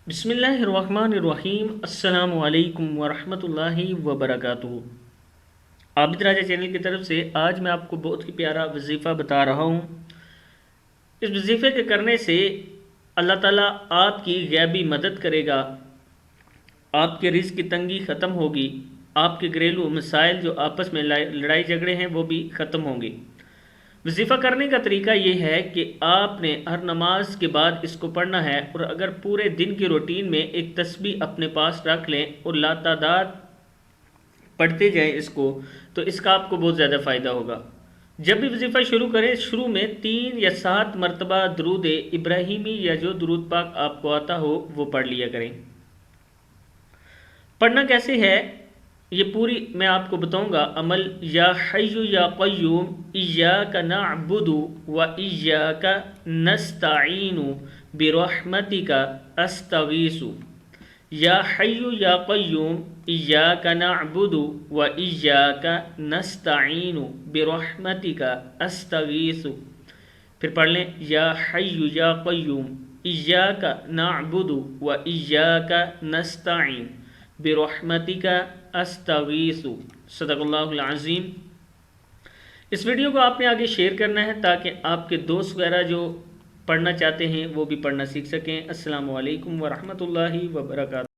بسم اللہ الرحمن الرحیم۔ السلام علیکم ورحمۃ اللہ وبرکاتہ۔ عابد راجہ چینل کی طرف سے آج میں آپ کو بہت ہی پیارا وظیفہ بتا رہا ہوں۔ اس وظیفے کے کرنے سے اللہ تعالیٰ آپ کی غیبی مدد کرے گا، آپ کے رزق کی تنگی ختم ہوگی، آپ کے گھریلو مسائل جو آپس میں لڑائی جھگڑے ہیں وہ بھی ختم ہوں گے۔ وظیفہ کرنے کا طریقہ یہ ہے کہ آپ نے ہر نماز کے بعد اس کو پڑھنا ہے، اور اگر پورے دن کی روٹین میں ایک تسبیح اپنے پاس رکھ لیں اور لاتعداد پڑھتے جائیں اس کو، تو اس کا آپ کو بہت زیادہ فائدہ ہوگا۔ جب بھی وظیفہ شروع کریں، شروع میں 3 یا 7 مرتبہ درود ابراہیمی یا جو درود پاک آپ کو آتا ہو وہ پڑھ لیا کریں۔ پڑھنا کیسے ہے یہ پوری میں آپ کو بتاؤں گا عمل۔ یا حی یا قیوم ایاک نعبد و ایاک نستعین برحمتک استغیث۔ یا حی یا قیوم ایاک نعبد و ایاک نستعین برحمتک استغیث۔ پھر پڑھ لیں، یا حی یا قیوم ایاک نعبد و ایاک نستعین برحمتک استغیث۔ صدق اللہ العظیم۔ اس ویڈیو کو آپ نے آگے شیئر کرنا ہے تاکہ آپ کے دوست وغیرہ جو پڑھنا چاہتے ہیں وہ بھی پڑھنا سیکھ سکیں۔ السلام علیکم ورحمۃ اللہ وبرکاتہ۔